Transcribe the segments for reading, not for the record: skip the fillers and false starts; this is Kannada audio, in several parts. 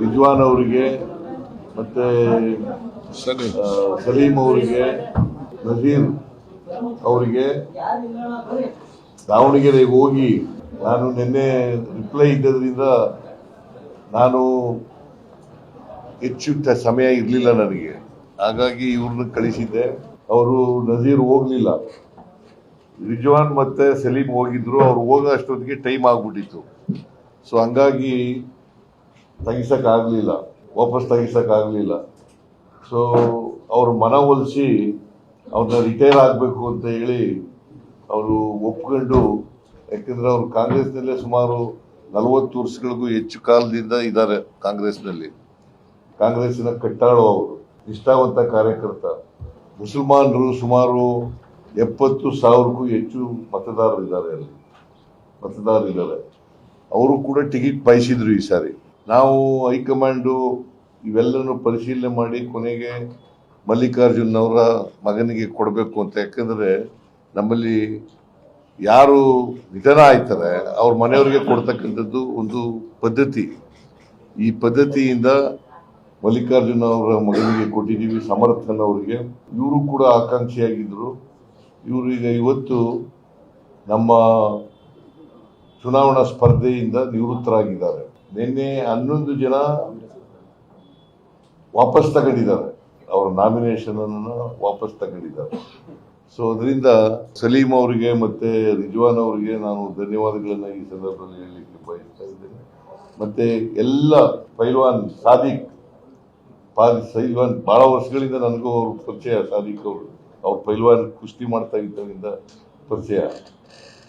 ರಿಜ್ವಾನ್ ಅವರಿಗೆ ಮತ್ತೆ ಸಲೀಂ ಅವರಿಗೆ, ನಜೀರ್ ಅವರಿಗೆ ದಾವಣಗೆರೆಗೆ ಹೋಗಿ ನಾನು ನಿನ್ನೆ ರಿಪ್ಲೈ ಇದ್ದದ್ರಿಂದ ನಾನು ಹೆಚ್ಚು ಸಮಯ ಇರಲಿಲ್ಲ ನನಗೆ, ಹಾಗಾಗಿ ಇವ್ರನ್ನ ಕಳಿಸಿದ್ದೆ. ಅವರು ನಜೀರ್ ಹೋಗ್ಲಿಲ್ಲ, ರಿಜ್ವಾನ್ ಮತ್ತೆ ಸಲೀಂ ಹೋಗಿದ್ರು. ಅವ್ರು ಹೋಗೋ ಅಷ್ಟೊತ್ತಿಗೆ ಟೈಮ್ ಆಗ್ಬಿಟ್ಟಿತ್ತು. ಸೊ ಹಂಗಾಗಿ ವಾಪಸ್ ತೆಗಿಸಕ್ಕಾಗಲಿಲ್ಲ. ಸೊ ಅವ್ರ ಮನವೊಲಿಸಿ ಅವ್ರನ್ನ ರಿಟೈರ್ ಆಗಬೇಕು ಅಂತ ಹೇಳಿ ಅವರು ಒಪ್ಕೊಂಡು, ಯಾಕಂದ್ರೆ ಅವರು ಕಾಂಗ್ರೆಸ್ನಲ್ಲೇ ಸುಮಾರು 40 ವರ್ಷಗಳಿಗೂ ಹೆಚ್ಚು ಕಾಲದಿಂದ ಇದ್ದಾರೆ. ಕಾಂಗ್ರೆಸ್ಸಿನ ಕಟ್ಟಾಳು ಅವರು, ನಿಷ್ಠಾವಂತ ಕಾರ್ಯಕರ್ತ. ಮುಸಲ್ಮಾನರು ಸುಮಾರು 70,000ಕ್ಕೂ ಹೆಚ್ಚು ಮತದಾರರಿದ್ದಾರೆ. ಅವರು ಕೂಡ ಟಿಕೆಟ್ ಬಯಸಿದ್ರು ಈ ಸಾರಿ. ನಾವು ಹೈಕಮಾಂಡು ಇವೆಲ್ಲನೂ ಪರಿಶೀಲನೆ ಮಾಡಿ ಕೊನೆಗೆ ಮಲ್ಲಿಕಾರ್ಜುನ್ ಅವರ ಮಗನಿಗೆ ಕೊಡಬೇಕು ಅಂತ. ಯಾಕಂದ್ರೆ ನಮ್ಮಲ್ಲಿ ಯಾರು ನಿಧನ ಆಯ್ತಾರೆ ಅವ್ರ ಮನೆಯವರಿಗೆ ಕೊಡ್ತಕ್ಕಂಥದ್ದು ಒಂದು ಪದ್ಧತಿ. ಈ ಪದ್ಧತಿಯಿಂದ ಮಲ್ಲಿಕಾರ್ಜುನ್ ಅವರ ಮಗನಿಗೆ ಕೊಟ್ಟಿದ್ದೀವಿ, ಸಮರ್ಥನ್ ಅವರಿಗೆ. ಇವರು ಕೂಡ ಆಕಾಂಕ್ಷಿಯಾಗಿದ್ರು. ಇವರು ಈಗ ಇವತ್ತು ನಮ್ಮ ಚುನಾವಣಾ ಸ್ಪರ್ಧೆಯಿಂದ ನಿವೃತ್ತರಾಗಿದ್ದಾರೆ. ನಿನ್ನೆ 11 ಜನ ವಾಪಸ್ ತಗೊಂಡಿದ್ದಾರೆ, ಅವರ ನಾಮಿನೇಷನ್ ಅನ್ನು ವಾಪಸ್ ತಗೊಂಡಿದ್ದಾರೆ. ಸೊ ಅದರಿಂದ ಸಲೀಂ ಅವರಿಗೆ ಮತ್ತೆ ರಿಜ್ವಾನ್ ಅವರಿಗೆ ನಾನು ಧನ್ಯವಾದಗಳನ್ನ ಈ ಸಂದರ್ಭದಲ್ಲಿ ಹೇಳಲಿಕ್ಕೆ ಬಯಸ್ತಾ ಇದ್ದೇನೆ. ಮತ್ತೆ ಎಲ್ಲ ಪೈಲ್ವಾನ್ ಸಾದಿಕ್ ಬಹಳ ವರ್ಷಗಳಿಂದ ನನಗೂ ಅವ್ರ ಪರಿಚಯ. ಸಾದಿಕ್ ಅವ್ರು ಪೈಲ್ವಾನ್ ಕುಸ್ತಿ ಮಾಡ್ತಾ ಇದ್ದರಿಂದ ಪರಿಚಯ.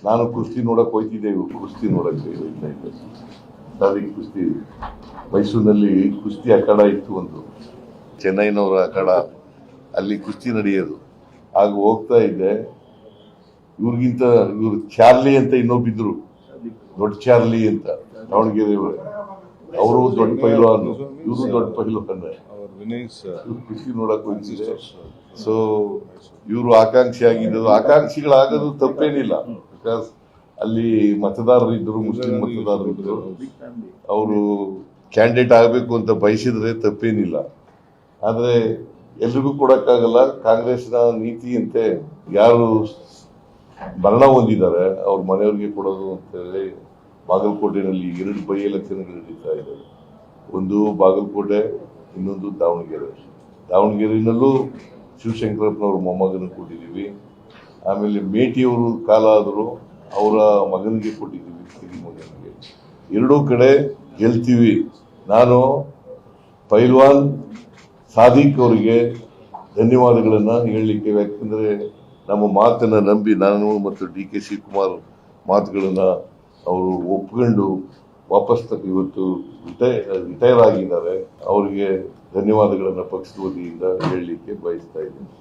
ನಾನು ಕುಸ್ತಿ ನೋಡಕ್ ಹೋಯ್ತಿದ್ದೆ, ಕುಸ್ತಿ ನೋಡಕ್ಕೆ ಹೋಯ್ತಾ ಇದ್ದೆ. ಸಾದಿಕ್ ಕುಸ್ತಿ ಮೈಸೂರಿನಲ್ಲಿ ಕುಸ್ತಿ ಅಖಾಡ ಇತ್ತು, ಒಂದು ಚೆನ್ನೈನವರ ಅಖಾಡ, ಅಲ್ಲಿ ಕುಸ್ತಿ ನಡೆಯೋದು. ಆಗ ಹೋಗ್ತಾ ಇದ್ದೆ. ಇವ್ರು ಚಾರ್ಲಿ ಅಂತ ಇನ್ನೊಬ್ಬಿದ್ರು, ದೊಡ್ಡ ಚಾರ್ಲಿ ಅಂತ, ದಾವಣಗೆರೆ. ಅವರು ದೊಡ್ಡ ಪೈಲ್ವಾನ್, ಇವರು ದೊಡ್ಡ ಪೈಲ್ವಾನ್. ಕುಸ್ತಿ ನೋಡಕ್ ಹೋಗ್ತಿದ್ದೆ. ಸೊ ಇವರು ಆಕಾಂಕ್ಷಿಗಳಾಗೋದು ತಪ್ಪೇನಿಲ್ಲ. ಬಿಕಾಸ್ ಅಲ್ಲಿ ಮತದಾರರಿದ್ರು, ಮುಸ್ಲಿಂ ಮತದಾರರಿದ್ರು. ಅವರು ಕ್ಯಾಂಡಿಡೇಟ್ ಆಗಬೇಕು ಅಂತ ಬಯಸಿದ್ರೆ ತಪ್ಪೇನಿಲ್ಲ. ಆದ್ರೆ ಎಲ್ರಿಗೂ ಕೊಡಕ್ಕಾಗಲ್ಲ. ಕಾಂಗ್ರೆಸ್ನ ನೀತಿಯಂತೆ ಯಾರು ಮರಣ ಹೊಂದಿದ್ದಾರೆ ಅವ್ರ ಮನೆಯವರಿಗೆ ಕೊಡೋದು ಅಂತ ಹೇಳಿ ಬಾಗಲಕೋಟೆನಲ್ಲಿ 2 ಬೈ ಎಲೆಕ್ಷನ್ಗಳು ನಡೀತಾ ಇದ್ದಾವೆ. ಒಂದು ಬಾಗಲಕೋಟೆ, ಇನ್ನೊಂದು ದಾವಣಗೆರೆನಲ್ಲೂ ಶಿವಶಂಕರಪ್ಪನವ್ರ ಮೊಮ್ಮಗನಿಗೆ ಕೊಟ್ಟಿದ್ದೀವಿ. ಆಮೇಲೆ ಮೇಟಿಯವರು ಕಾಲ ಆದರೂ ಅವರ ಮಗನಿಗೆ ಕೊಟ್ಟಿದ್ದೀವಿ, ಕಿರಿ ಮಗನಿಗೆ. 2 ಕಡೆ ಗೆಲ್ತೀವಿ. ನಾನು ಪೈಲ್ವಾನ್ ಸಾದಿಕ್ ಅವರಿಗೆ ಧನ್ಯವಾದಗಳನ್ನ ಹೇಳಲಿಕ್ಕೆ, ಯಾಕಂದ್ರೆ ನಮ್ಮ ಮಾತನ್ನ ನಂಬಿ ನಾನು ಮತ್ತು DK ಶಿವಕುಮಾರ್ ಮಾತುಗಳನ್ನ ಅವರು ಒಪ್ಕೊಂಡು ವಾಪಸ್ ಇವತ್ತು ರಿಟೈರ್ ಆಗಿದ್ದಾರೆ. ಅವರಿಗೆ ಧನ್ಯವಾದಗಳನ್ನ ಪಕ್ಷದ ವತಿಯಿಂದ ಹೇಳಲಿಕ್ಕೆ ಬಯಸ್ತಾ ಇದ್ದೀನಿ.